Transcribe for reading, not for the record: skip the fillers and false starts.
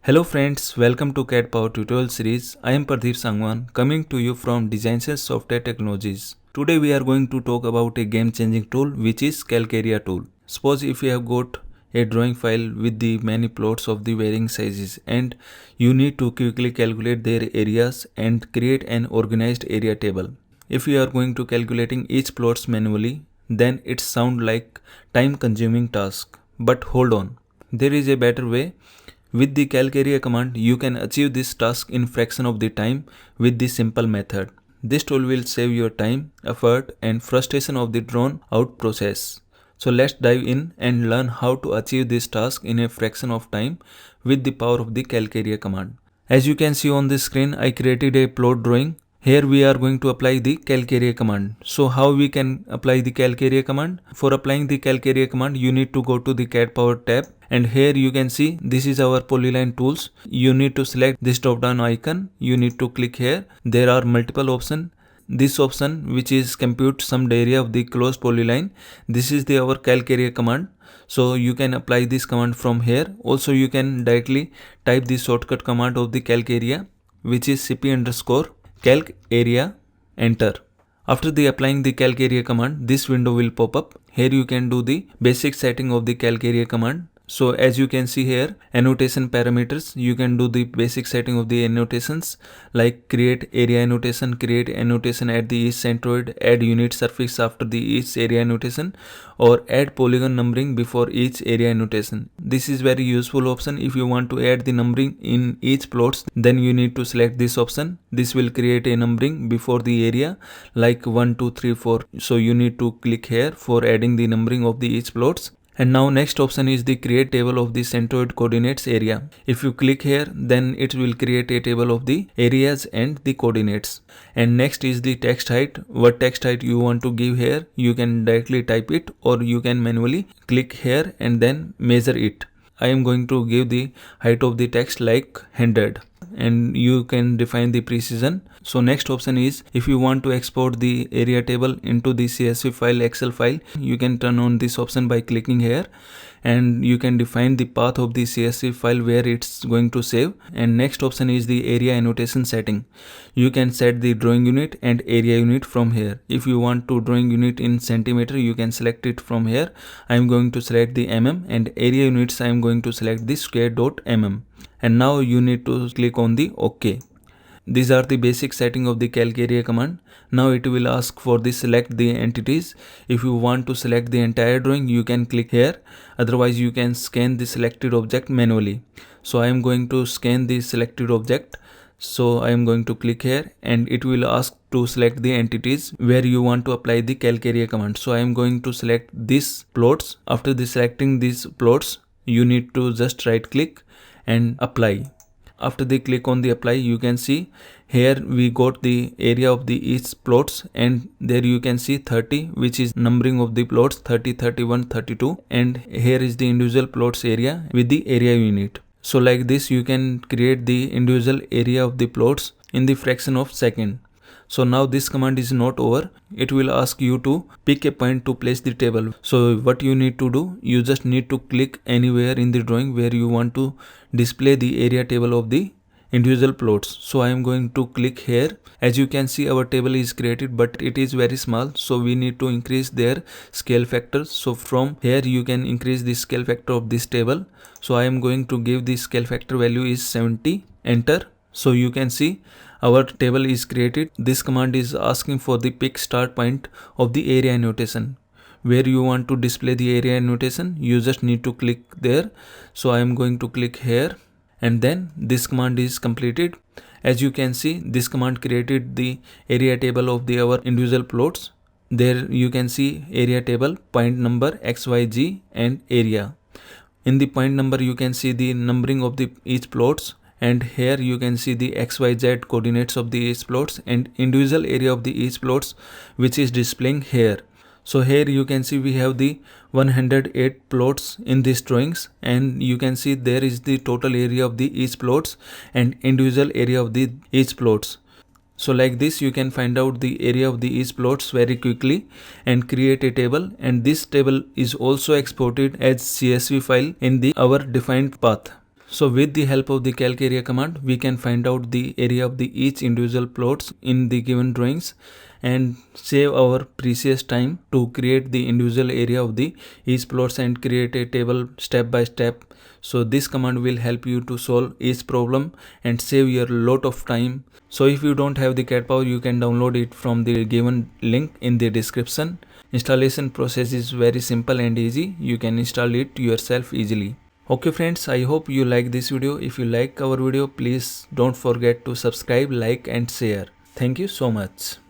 Hello friends, welcome to CADPower tutorial series. I am Pradeep Sangwan coming to you from DesignSense Software Technologies. Today we are going to talk about a game-changing tool which is CALCAREA tool. Suppose if you have got a drawing file with the many plots of the varying sizes and you need to quickly calculate their areas and create an organized area table. If you are going to calculating each plots manually, then it sounds like time-consuming task. But hold on, there is a better way. With the CALCAREA command, you can achieve this task in fraction of the time with the simple method. This tool will save your time, effort and frustration of the drawn out process. So let's dive in and learn how to achieve this task in a fraction of time with the power of the CALCAREA command. As you can see on the screen, I created a plot drawing. Here we are going to apply the CALCAREA command. So how we can apply the CALCAREA command? For applying the CALCAREA command, you need to go to the CADPower tab. And here you can see this is our polyline tools. You need to select this drop down icon. You need to click here. There are multiple options. This option which is compute summed area of the closed polyline. This is our CALCAREA command. So you can apply this command from here. Also you can directly type the shortcut command of the CALCAREA which is CP_CALCAREA, enter. After the applying the CALCAREA command, this window will pop up. Here you can do the basic setting of the CALCAREA command. So as you can see here, annotation parameters, you can do the basic setting of the annotations like create area annotation, create annotation at the each centroid, add unit suffix after the each area annotation, or add polygon numbering before each area annotation. This is very useful option. If you want to add the numbering in each plots, then you need to select this option. This will create a numbering before the area like 1, 2, 3, 4. So you need to click here for adding the numbering of the each plots. And now next option is the create table of the centroid coordinates area. If you click here, then it will create a table of the areas and the coordinates. And next is the text height. What text height you want to give here, you can directly type it or you can manually click here and then measure it. I am going to give the height of the text like 100 and you can define the precision. So next option is if you want to export the area table into the CSV file, Excel file, you can turn on this option by clicking here and you can define the path of the CSV file where it's going to save. And next option is the area annotation setting. You can set the drawing unit and area unit from here. If you want to drawing unit in centimeter, you can select it from here. I am going to select the mm and area units I am going to select the square.mm. And now you need to click on the OK. These are the basic setting of the CALCAREA command. Now it will ask for the select the entities. If you want to select the entire drawing, you can click here. Otherwise you can scan the selected object manually. So I am going to scan the selected object. So I am going to click here and it will ask to select the entities where you want to apply the CALCAREA command. So I am going to select these plots. After the selecting these plots, you need to just right click and apply. After they click on the apply, you can see here we got the area of the each plots and there you can see 30 which is numbering of the plots 30, 31, 32 and here is the individual plots area with the area unit. So like this you can create the individual area of the plots in the fraction of second. So now this command is not over. It will ask you to pick a point to place the table. So what you need to do, you just need to click anywhere in the drawing where you want to display the area table of the individual plots. So I am going to click here. As you can see, our table is created but it is very small, so we need to increase their scale factor. So from here you can increase the scale factor of this table. So I am going to give the scale factor value is 70, enter. So you can see our table is created. This command is asking for the pick start point of the area annotation. Where you want to display the area annotation, you just need to click there. So I am going to click here and then this command is completed. As you can see, this command created the area table of our individual plots. There you can see area table, point number, XYZ and area. In the point number you can see the numbering of the each plots. And here you can see the XYZ coordinates of the each plots and individual area of the each plots which is displaying here. So here you can see we have the 108 plots in these drawings and you can see there is the total area of the each plots and individual area of the each plots. So like this you can find out the area of the each plots very quickly and create a table, and this table is also exported as CSV file in our defined path. So with the help of the CALCAREA command, we can find out the area of the each individual plots in the given drawings and save our precious time to create the individual area of the each plots and create a table step by step. So this command will help you to solve each problem and save your lot of time. So if you don't have the CADPower, you can download it from the given link in the description. Installation process is very simple and easy. You can install it yourself easily. Okay friends, I hope you like this video. If you like our video, please don't forget to subscribe, like and share. Thank you so much.